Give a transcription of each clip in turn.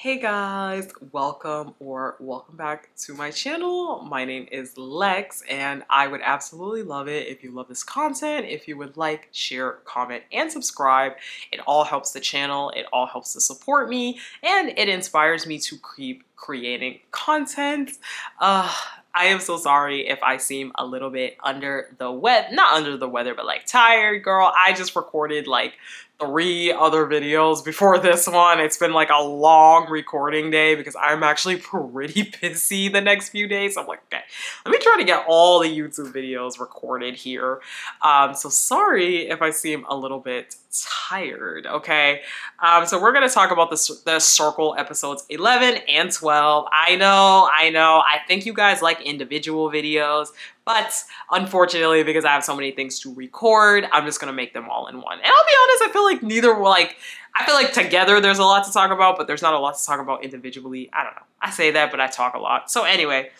Hey guys, welcome back to my channel. My name is Lex and I would absolutely love it if you love this content, if you would like, share, comment, and subscribe. It all helps the channel, it all helps to support me, and it inspires me to keep creating content. I am so sorry if I seem a little bit under the weather, not under the weather, but like tired, girl. I just recorded like 3 other videos before this one. It's been like a long recording day because I'm actually pretty busy the next few days. I'm like, okay, let me try to get all the YouTube videos recorded here. So sorry if I seem a little bit tired, okay? So we're gonna talk about the Circle episodes 11 and 12. I know, I think you guys like individual videos, but unfortunately, because I have so many things to record, I'm just gonna make them all in one. And I'll be honest, I feel like I feel like together there's a lot to talk about, but there's not a lot to talk about individually. I don't know. I say that, but I talk a lot. So anyway,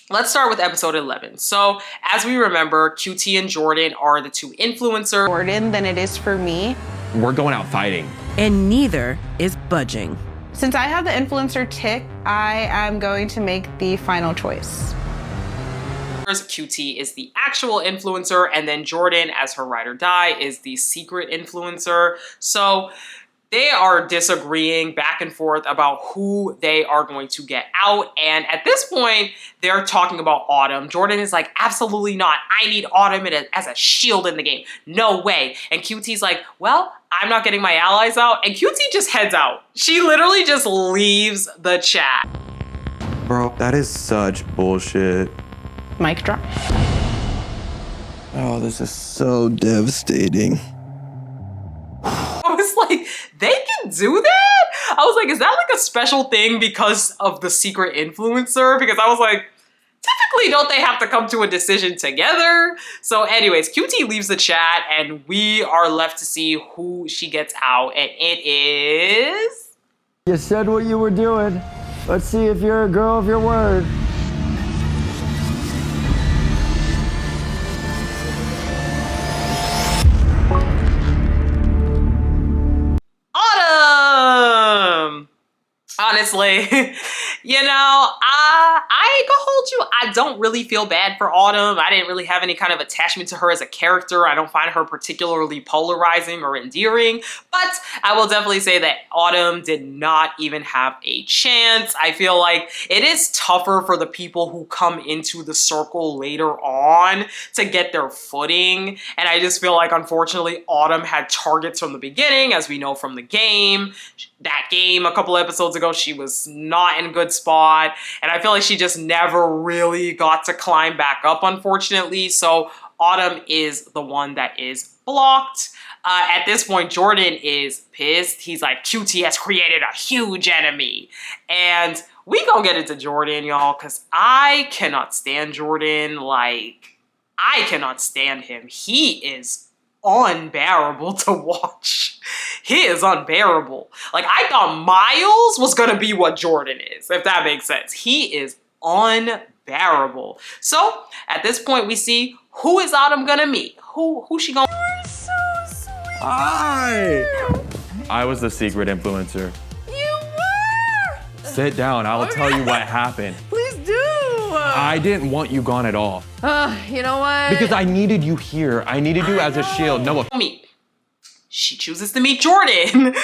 let's start with episode 11. So as we remember, QT and Jordan are the two influencers. Jordan than it is for me. We're going out fighting. And neither is budging. Since I have the influencer tick, I am going to make the final choice. QT is the actual influencer, and then Jordan, as her ride or die, is the secret influencer. So they are disagreeing back and forth about who they are going to get out. And at this point, they're talking about Autumn. Jordan is like, absolutely not. I need Autumn as a shield in the game. No way. And QT's like, well, I'm not getting my allies out. And QT just heads out. She literally just leaves the chat. Bro, that is such bullshit. Mic drop. Oh, this is so devastating. I was like, they can do that? I was like, is that like a special thing because of the secret influencer? Because I was like, typically don't they have to come to a decision together? So anyways, QT leaves the chat and we are left to see who she gets out, and it is... You said what you were doing. Let's see if you're a girl of your word. Autumn! Honestly, you know, I ain't gonna hold you. I don't really feel bad for Autumn. I didn't really have any kind of attachment to her as a character. I don't find her particularly polarizing or endearing, but I will definitely say that Autumn did not even have a chance. I feel like it is tougher for the people who come into the circle later on to get their footing, and I just feel like, unfortunately, Autumn had targets from the beginning, as we know from the game. That game a couple episodes ago, she was not in a good spot, and I feel like she just never really got to climb back up, unfortunately. So Autumn is the one that is blocked. At this point, Jordan is pissed. He's like, QT has created a huge enemy. And we gonna get into Jordan, y'all, because I cannot stand Jordan. Like, I cannot stand him. He is unbearable to watch. He is unbearable. Like, I thought Miles was gonna be what Jordan is, if that makes sense. He is unbearable. So at this point, we see who is Autumn gonna meet. Who she gonna... You're so sweet. I was the secret influencer. You were. Sit down, I will tell you what happened. Please do. I didn't want you gone at all. You know what? Because I needed you here. I needed you as a shield. No, meet. She chooses to meet Jordan.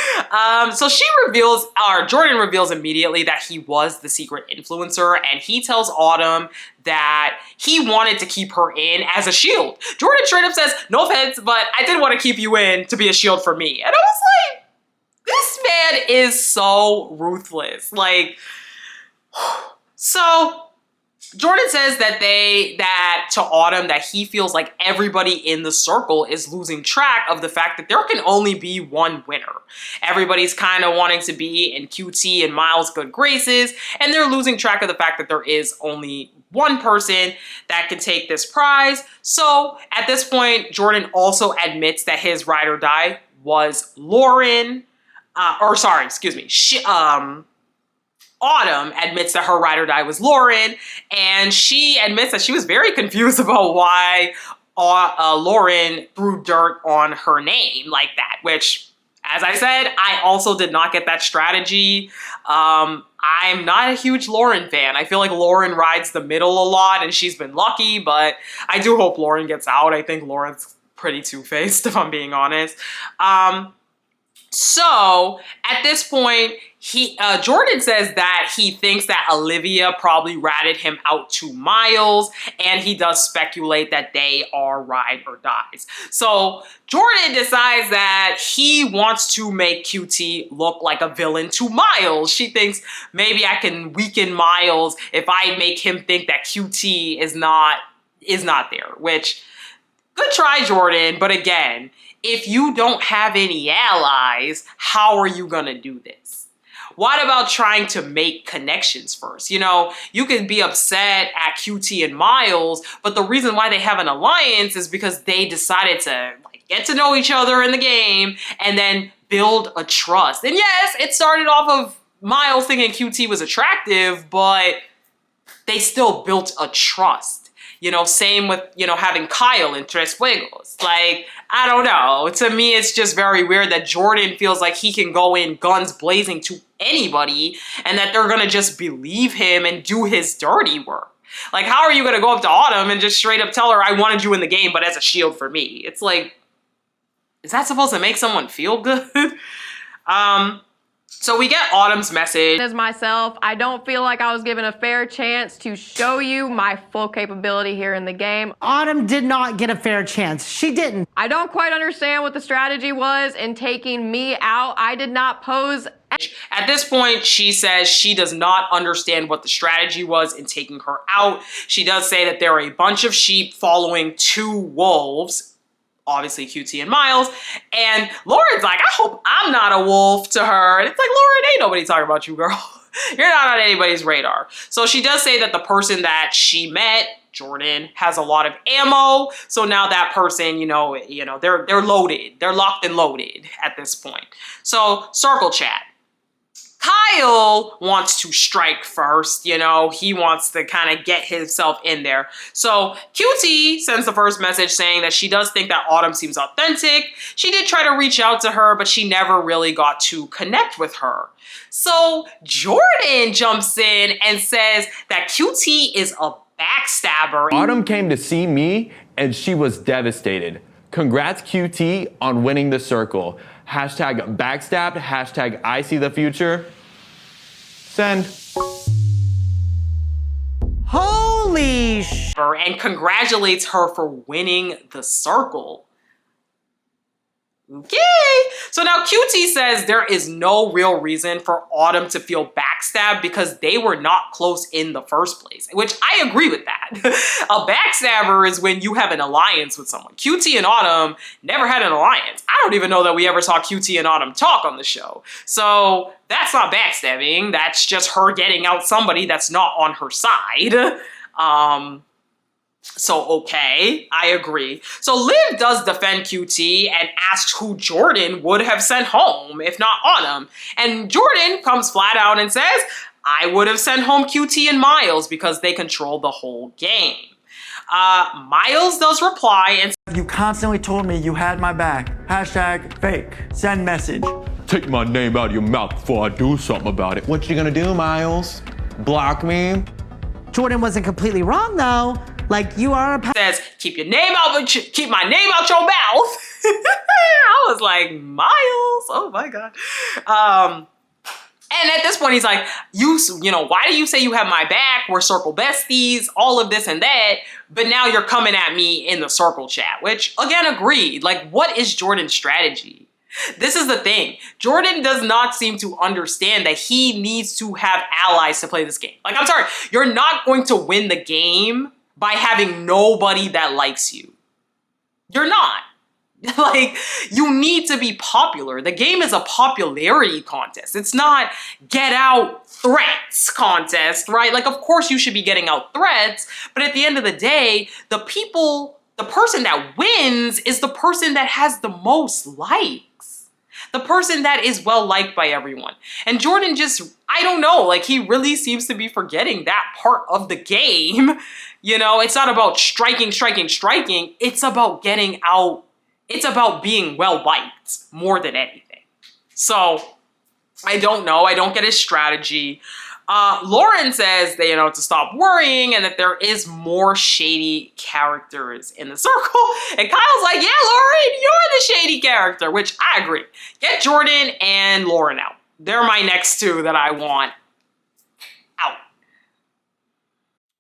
So Jordan reveals immediately that he was the secret influencer, and he tells Autumn that he wanted to keep her in as a shield. Jordan straight up says, no offense, but I did want to keep you in to be a shield for me. And I was like, this man is so ruthless. Like, so Jordan says that to Autumn that he feels like everybody in the circle is losing track of the fact that there can only be one winner. Everybody's kind of wanting to be in QT and Miles' good graces, and they're losing track of the fact that there is only one person that can take this prize. So at this point, Jordan also admits that his ride or die was Lauren, Autumn admits that her ride or die was Lauren, and she admits that she was very confused about why Lauren threw dirt on her name like that, which As I said, I also did not get that strategy. I'm not a huge Lauren fan. I feel like Lauren rides the middle a lot and she's been lucky, but I do hope Lauren gets out. I think Lauren's pretty two-faced, if I'm being honest. So at this point, Jordan says that he thinks that Olivia probably ratted him out to Miles, and he does speculate that they are ride or dies. So Jordan decides that he wants to make QT look like a villain to Miles. She thinks maybe I can weaken Miles if I make him think that QT is not there, which, good try, Jordan, but again, if you don't have any allies, how are you gonna do this? What about trying to make connections first? You know, you can be upset at QT and Miles, but the reason why they have an alliance is because they decided to get to know each other in the game and then build a trust. And yes, it started off of Miles thinking QT was attractive, but they still built a trust. You know, same with, you know, having Kyle in Tres Fuegos. Like, I don't know. To me, it's just very weird that Jordan feels like he can go in guns blazing to anybody and that they're gonna just believe him and do his dirty work. Like, how are you gonna go up to Autumn and just straight up tell her, I wanted you in the game, but as a shield for me? It's like, is that supposed to make someone feel good? So we get Autumn's message. As myself, I don't feel like I was given a fair chance to show you my full capability here in the game. Autumn did not get a fair chance. She didn't. I don't quite understand what the strategy was in taking me out. I did not pose. At this point, she says she does not understand what the strategy was in taking her out. She does say that there are a bunch of sheep following two wolves, obviously QT and Miles, and Lauren's like, I hope I'm not a wolf to her. And it's like, Lauren, ain't nobody talking about you, girl. You're not on anybody's radar. So she does say that the person that she met, Jordan, has a lot of ammo. So now that person, you know, they're loaded. They're locked and loaded at this point. So circle chat. Kyle wants to strike first, you know, he wants to kind of get himself in there. So QT sends the first message saying that she does think that Autumn seems authentic. She did try to reach out to her, but she never really got to connect with her. So Jordan jumps in and says that QT is a backstabber. Autumn came to see me and she was devastated. Congrats QT on winning the circle. Hashtag backstabbed, hashtag I see the future. Send. Holy sh! And congratulates her for winning the circle. Okay. So now QT says there is no real reason for Autumn to feel backstabbed because they were not close in the first place, which I agree with that. A backstabber is when you have an alliance with someone. QT and Autumn never had an alliance. I don't even know that we ever saw QT and Autumn talk on the show. So that's not backstabbing. That's just her getting out somebody that's not on her side. So, okay, I agree. So Liv does defend QT and asks who Jordan would have sent home, if not Autumn. And Jordan comes flat out and says, I would have sent home QT and Miles because they control the whole game. Miles does reply and You constantly told me you had my back. Hashtag fake. Send message. Take my name out of your mouth before I do something about it. What you gonna do, Miles? Block me? Jordan wasn't completely wrong though. Like, you are a says, keep my name out your mouth. I was like, Miles, oh my God. And at this point, he's like, you know, why do you say you have my back? We're circle besties, all of this and that. But now you're coming at me in the circle chat, which again, agreed. Like, what is Jordan's strategy? This is the thing. Jordan does not seem to understand that he needs to have allies to play this game. Like, I'm sorry, you're not going to win the game by having nobody that likes you. You're not. Like, you need to be popular. The game is a popularity contest. It's not get out threats contest, right? Like, of course you should be getting out threats, but at the end of the day, the person that wins is the person that has the most likes. The person that is well liked by everyone. And Jordan just, I don't know, like, he really seems to be forgetting that part of the game. You know, it's not about striking. It's about getting out. It's about being well liked more than anything. So I don't know. I don't get his strategy. Lauren says that, to stop worrying and that there is more shady characters in the circle. And Kyle's like, yeah, Lauren, you're the shady character, which I agree. Get Jordan and Lauren out. They're my next two that I want out.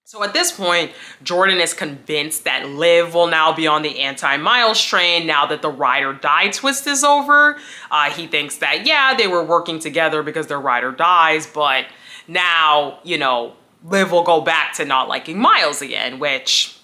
So at this point, Jordan is convinced that Liv will now be on the anti-Miles train now that the ride or die twist is over. He thinks that, yeah, they were working together because their ride or dies, but now, Liv will go back to not liking Miles again, which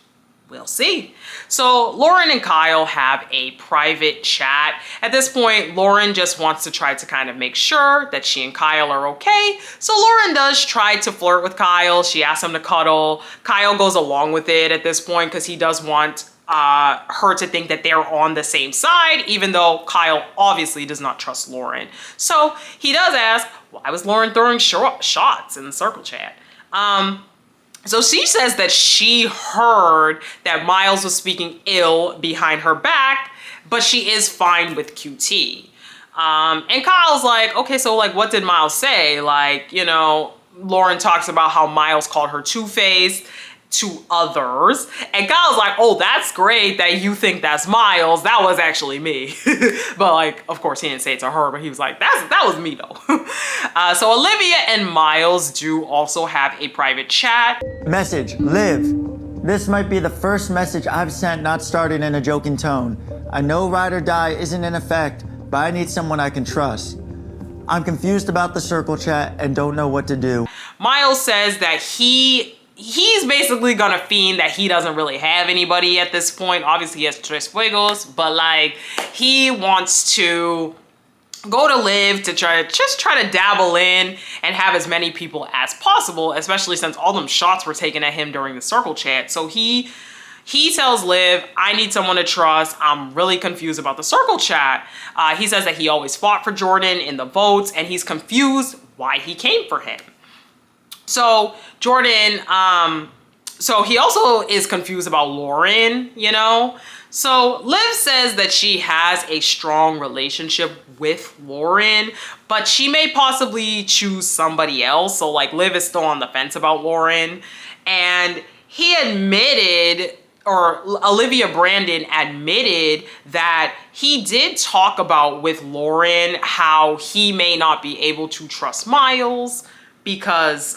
we'll see. So Lauren and Kyle have a private chat. At this point, Lauren just wants to try to kind of make sure that she and Kyle are okay. So Lauren does try to flirt with Kyle. She asks him to cuddle. Kyle goes along with it at this point because he does want her to think that they're on the same side, even though Kyle obviously does not trust Lauren. So he does ask, why was Lauren throwing shots in the circle chat? So she says that she heard that Miles was speaking ill behind her back, but she is fine with QT. And Kyle's like, okay, so what did Miles say? Lauren talks about how Miles called her two-faced to others. And Kyle's like, oh, that's great that you think that's Miles. That was actually me. But of course he didn't say it to her, but he was like, that was me though. So Olivia and Miles do also have a private chat. Message, Liv. This might be the first message I've sent not started in a joking tone. I know ride or die isn't in effect, but I need someone I can trust. I'm confused about the circle chat and don't know what to do. Miles says that he's basically gonna fiend that he doesn't really have anybody at this point. Obviously he has Tres Fuegos, but he wants to go to Liv to try to dabble in and have as many people as possible, especially since all them shots were taken at him during the circle chat. So he tells Liv, I need someone to trust. I'm really confused about the circle chat. He says that he always fought for Jordan in the votes and he's confused why he came for him. So Jordan, so he also is confused about Lauren, So Liv says that she has a strong relationship with Lauren, but she may possibly choose somebody else. So Liv is still on the fence about Lauren. And he admitted, or Olivia Brandon admitted that he did talk about with Lauren how he may not be able to trust Miles because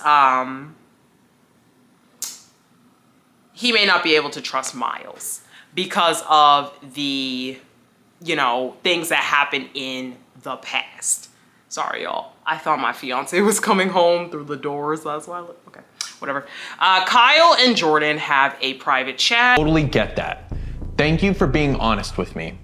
he may not be able to trust Miles because of the, things that happened in the past. Sorry, y'all. I thought my fiance was coming home through the doors. That's why okay, whatever. Kyle and Jordan have a private chat. Totally get that. Thank you for being honest with me.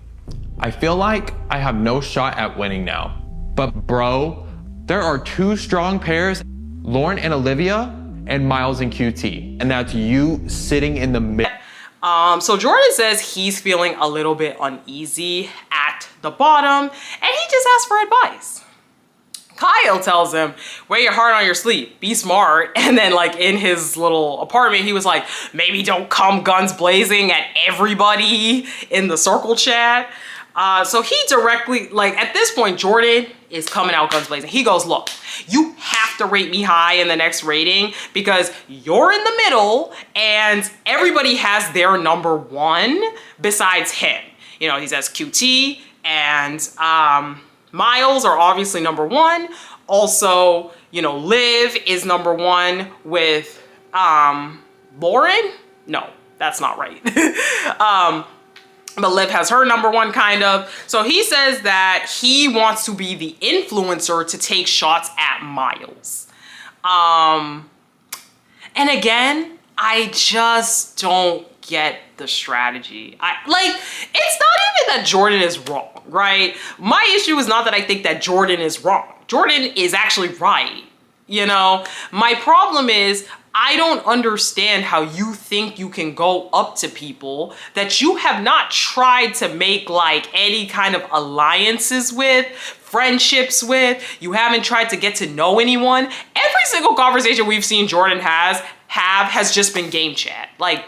I feel like I have no shot at winning now. But bro, there are two strong pairs, Lauren and Olivia, and Miles and QT. And that's you sitting in the middle. So Jordan says he's feeling a little bit uneasy at the bottom, and he just asks for advice. Kyle tells him, wear your heart on your sleeve, be smart. And then in his little apartment, he was like, maybe don't come guns blazing at everybody in the circle chat. So he directly, at this point, Jordan is coming out guns blazing. He goes, look, you have to rate me high in the next rating because you're in the middle and everybody has their number one besides him. He says QT and Miles are obviously number one. Also, Liv is number one with Lauren. No, that's not right. But Liv has her number one kind of. So he says that he wants to be the influencer to take shots at Miles. And again, I just don't get the strategy. It's not even that Jordan is wrong, right? My issue is not that I think that Jordan is wrong. Jordan is actually right. My problem is I don't understand how you think you can go up to people that you have not tried to make any kind of alliances with, friendships with. You haven't tried to get to know anyone. Every single conversation we've seen Jordan has have has just been game chat. Like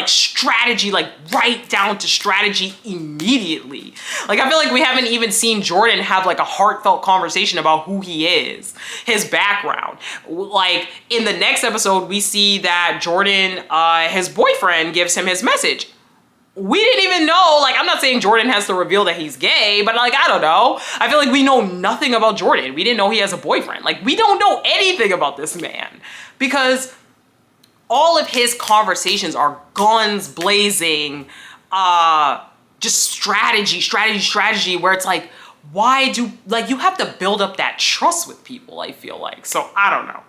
strategy, like right down to strategy immediately. Like I feel like we haven't even seen Jordan have like a heartfelt conversation about who he is, his background. Like in the next episode, we see that Jordan, his boyfriend gives him his message. We didn't even know, like, I'm not saying Jordan has to reveal that he's gay, but like, I don't know. I feel like we know nothing about Jordan. We didn't know he has a boyfriend. Like, we don't know anything about this man because all of his conversations are guns blazing, just strategy, where it's like, you have to build up that trust with people, I feel like. So, I don't know.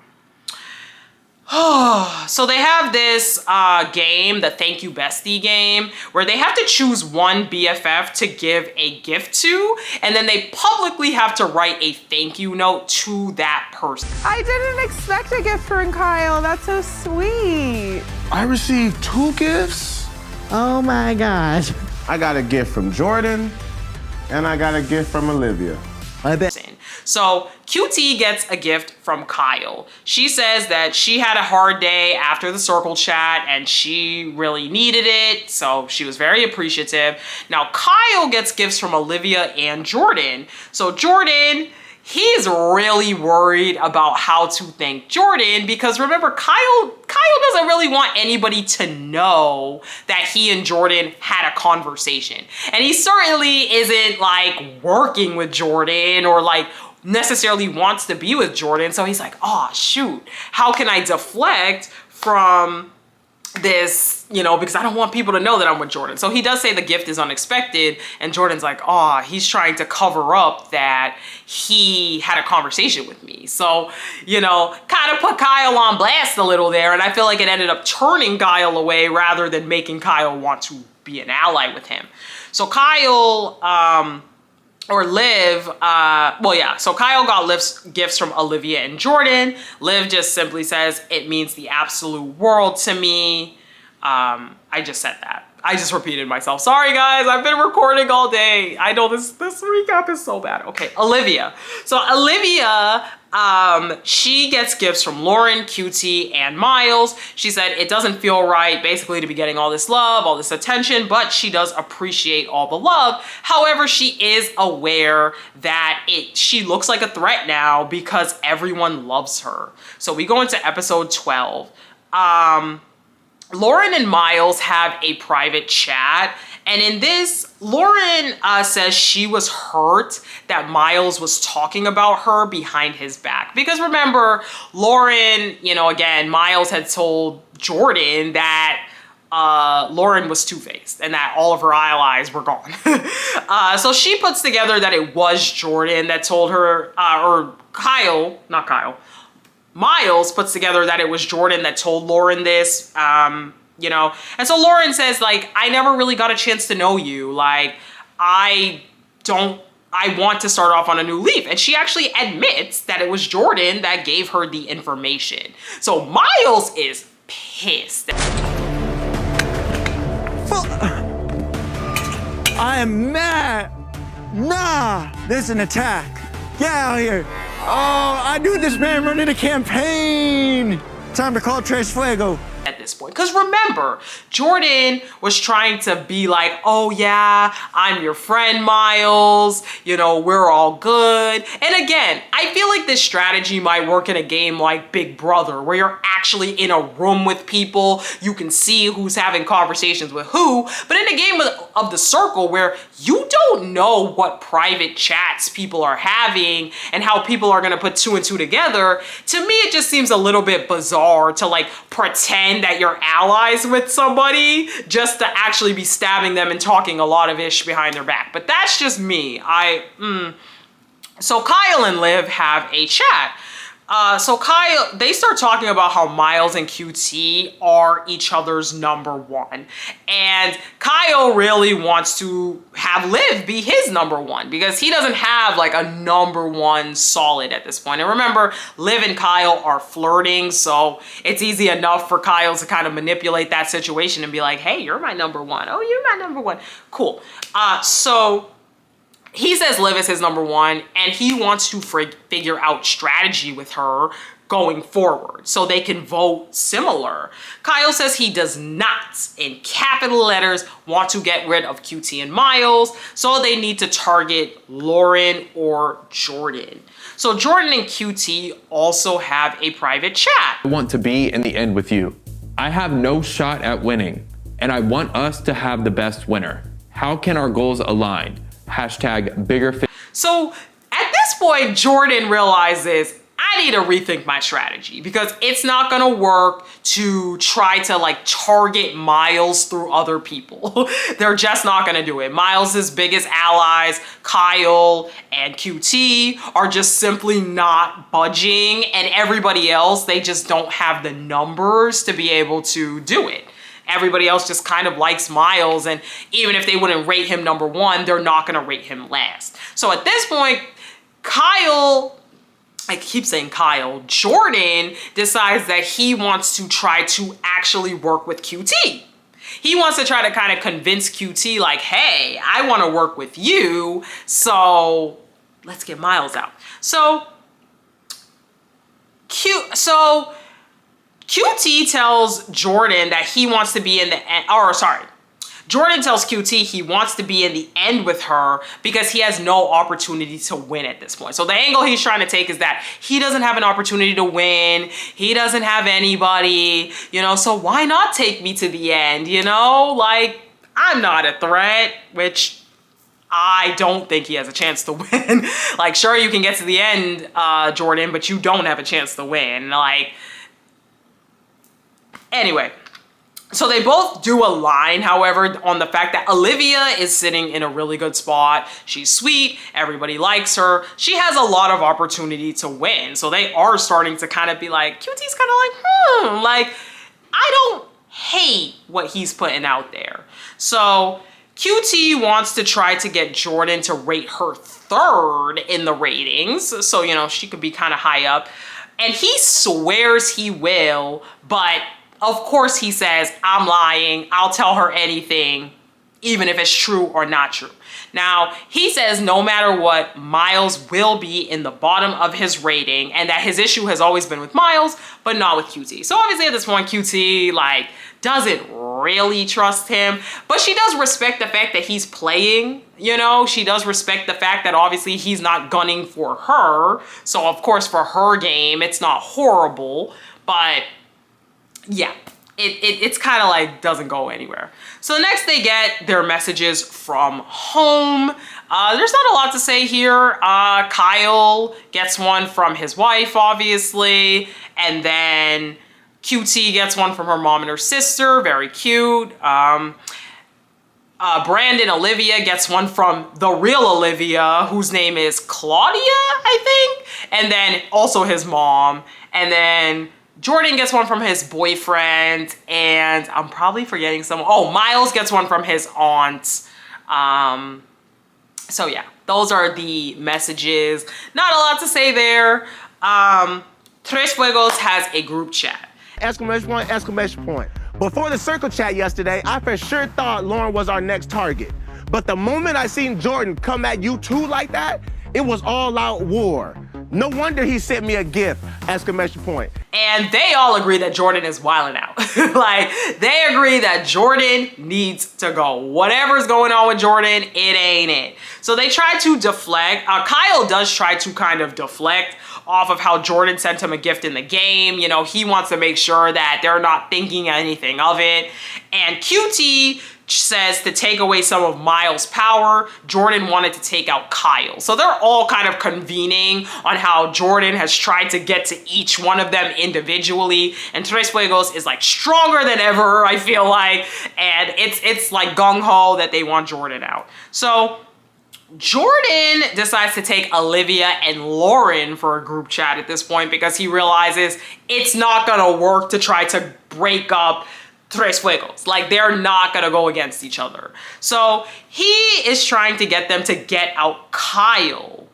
So they have this game, the Thank You Bestie game, where they have to choose one BFF to give a gift to, and then they publicly have to write a thank you note to that person. I didn't expect a gift from Kyle. That's so sweet. I received 2 gifts. Oh my gosh. I got a gift from Jordan, and I got a gift from Olivia. I bet. So QT gets a gift from Kyle. She says that she had a hard day after the circle chat and she really needed it, so she was very appreciative. Now Kyle gets gifts from Olivia and Jordan. So Jordan, he's really worried about how to thank Jordan because remember, Kyle doesn't really want anybody to know that he and Jordan had a conversation. And he certainly isn't like working with Jordan or like necessarily wants to be with Jordan. So he's like, oh shoot, how can I deflect from this, because I don't want people to know that I'm with Jordan. So he does say the gift is unexpected, and Jordan's like, oh, he's trying to cover up that he had a conversation with me. So, kind of put Kyle on blast a little there, and I feel like it ended up turning Kyle away rather than making Kyle want to be an ally with him. So Kyle, so Kyle got gifts from Olivia and Jordan. Liv just simply says, it means the absolute world to me. I just said that. I just repeated myself. Sorry guys, I've been recording all day. I know this recap is so bad. Okay, Olivia. So Olivia, she gets gifts from Lauren, QT, and Miles. She said it doesn't feel right basically to be getting all this love, all this attention, but she does appreciate all the love. However, she is aware that she looks like a threat now because everyone loves her. So we go into episode 12. Lauren and Miles have a private chat, and in this, Lauren says she was hurt that Miles was talking about her behind his back. Because remember, Lauren, again, Miles had told Jordan that Lauren was two-faced and that all of her allies were gone. So she puts together that it was Jordan that told her, Miles puts together that it was Jordan that told Lauren this, and so Lauren says, like, I never really got a chance to know you. Like, I want to start off on a new leaf. And she actually admits that it was Jordan that gave her the information. So Miles is pissed. I am mad. Nah, this is an attack. Get out here. Oh, I knew this man running a campaign. Time to call Tres Fuego. At this point, because remember, Jordan was trying to be like, oh yeah, I'm your friend, Miles, we're all good. And again, I feel like this strategy might work in a game like Big Brother, where you're actually in a room with people, you can see who's having conversations with who. But in a game of the circle, where you don't know what private chats people are having and how people are gonna put 2 and 2 together, to me it just seems a little bit bizarre to like pretend that you're allies with somebody just to actually be stabbing them and talking a lot of ish behind their back. But that's just me. So Kyle and Liv have a chat. So Kyle, they start talking about how Miles and QT are each other's number one. And Kyle really wants to have Liv be his number one because he doesn't have like a number one solid at this point. And remember, Liv and Kyle are flirting, so it's easy enough for Kyle to kind of manipulate that situation and be like, hey, you're my number one. Oh, you're my number one. Cool. So he says Liv is his number one, and he wants to figure out strategy with her going forward so they can vote similar. Kyle says he does not, in capital letters, want to get rid of QT and Miles, so they need to target Lauren or Jordan. So Jordan and QT also have a private chat. I want to be in the end with you. I have no shot at winning, and I want us to have the best winner. How can our goals align? Hashtag bigger. So at this point, Jordan realizes, I need to rethink my strategy because it's not gonna work to try to like target Miles through other people. They're just not gonna do it. Miles's biggest allies, Kyle and QT, are just simply not budging, and everybody else, they just don't have the numbers to be able to do it. Everybody else just kind of likes Miles, and even if they wouldn't rate him number one, they're not gonna rate him last. So at this point, I keep saying Kyle, Jordan decides that he wants to try to actually work with QT. He wants to try to kind of convince QT like, hey, I want to work with you, so let's get Miles out. So QT tells Jordan that he wants to be in the end, Jordan tells QT he wants to be in the end with her because he has no opportunity to win at this point. So the angle he's trying to take is that he doesn't have an opportunity to win. He doesn't have anybody, you know, so why not take me to the end, you know? Like, I'm not a threat, which I don't think he has a chance to win. Like, sure, you can get to the end, Jordan, but you don't have a chance to win. Like, anyway. So they both do align, however, on the fact that Olivia is sitting in a really good spot. She's sweet. Everybody likes her. She has a lot of opportunity to win. So they are starting to kind of be like, QT's kind of like, like, I don't hate what he's putting out there. So QT wants to try to get Jordan to rate her third in the ratings. So, you know, she could be kind of high up. And he swears he will, but of course he says, I'm lying, I'll tell her anything, even if it's true or not true. Now, he says no matter what, Miles will be in the bottom of his rating, and that his issue has always been with Miles, but not with QT. So obviously at this point, QT, like, doesn't really trust him, but she does respect the fact that he's playing, you know? She does respect the fact that obviously he's not gunning for her, so of course for her game, it's not horrible, but yeah, it's kind of like doesn't go anywhere. So next they get their messages from home. There's not a lot to say here. Kyle gets one from his wife, obviously, and then QT gets one from her mom and her sister, very cute. Brandon Olivia gets one from the real Olivia, whose name is Claudia, I think, and then also his mom, and then Jordan gets one from his boyfriend, and I'm probably forgetting someone. Oh, Miles gets one from his aunt. So yeah, those are the messages. Not a lot to say there. Tres Fuegos has a group chat. Exclamation point, exclamation point. Before the circle chat yesterday, I for sure thought Lauren was our next target. But the moment I seen Jordan come at you two like that, it was all out war. No wonder he sent me a gift, exclamation point. And they all agree that Jordan is wilding out. Like, they agree that Jordan needs to go. Whatever's going on with Jordan, it ain't it. So they try to deflect. Kyle does try to kind of deflect off of how Jordan sent him a gift in the game. You know, he wants to make sure that they're not thinking anything of it. And QT says to take away some of Miles' power, Jordan wanted to take out Kyle. So they're all kind of convening on how Jordan has tried to get to each one of them individually, and Tres Fuegos is like stronger than ever, I feel like, and it's like gung-ho that they want Jordan out. So Jordan decides to take Olivia and Lauren for a group chat at this point because he realizes it's not gonna work to try to break up Tres Fuegos. Like, they're not gonna go against each other. So he is trying to get them to get out Kyle.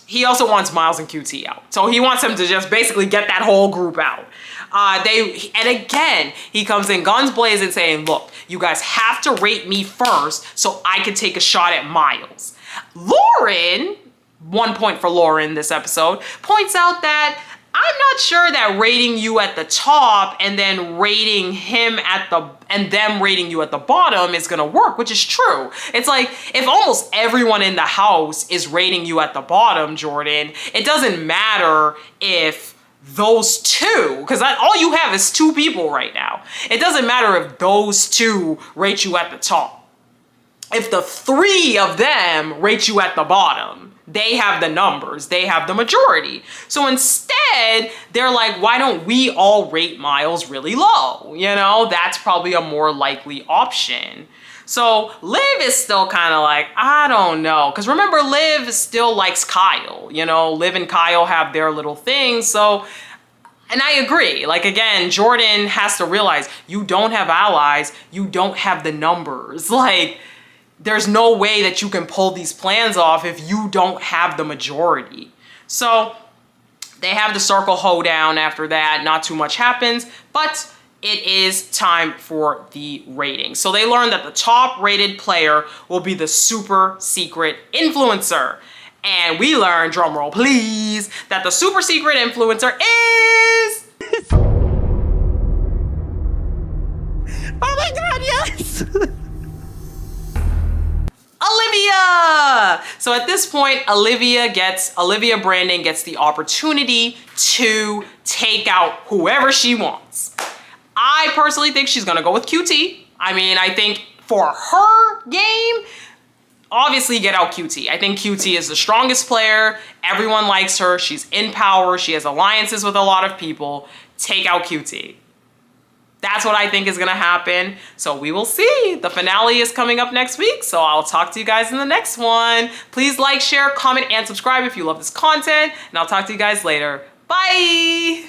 He also wants Miles and QT out. So he wants them to just basically get that whole group out. And again, he comes in guns blazing saying, look, you guys have to rate me first so I can take a shot at Miles. Lauren 1 point for Lauren this episode, points out that I'm not sure that rating you at the top and then rating him at the, and them rating you at the bottom is gonna work, which is true. It's like, if almost everyone in the house is rating you at the bottom, Jordan, it doesn't matter if those two, because all you have is 2 people right now. It doesn't matter if those 2 rate you at the top. If the 3 of them rate you at the bottom, they have the numbers, they have the majority. So instead, they're like, why don't we all rate Miles really low? You know, that's probably a more likely option. So Liv is still kind of like, I don't know. Because remember, Liv still likes Kyle. You know, Liv and Kyle have their little thing. So, and I agree. Like, again, Jordan has to realize you don't have allies. You don't have the numbers. Like, there's no way that you can pull these plans off if you don't have the majority. So they have the circle hoedown after that. Not too much happens, but it is time for the rating. So they learned that the top rated player will be the super secret influencer. And we learned, drumroll please, that the super secret influencer is... Oh my God, yes! Olivia! So at this point, Olivia Brandon gets the opportunity to take out whoever she wants. I personally think she's gonna go with QT. I mean, I think for her game, obviously get out QT. I think QT is the strongest player. Everyone likes her. She's in power. She has alliances with a lot of people. Take out QT. That's what I think is gonna happen. So we will see. The finale is coming up next week, so I'll talk to you guys in the next one. Please like, share, comment, and subscribe if you love this content, and I'll talk to you guys later. Bye!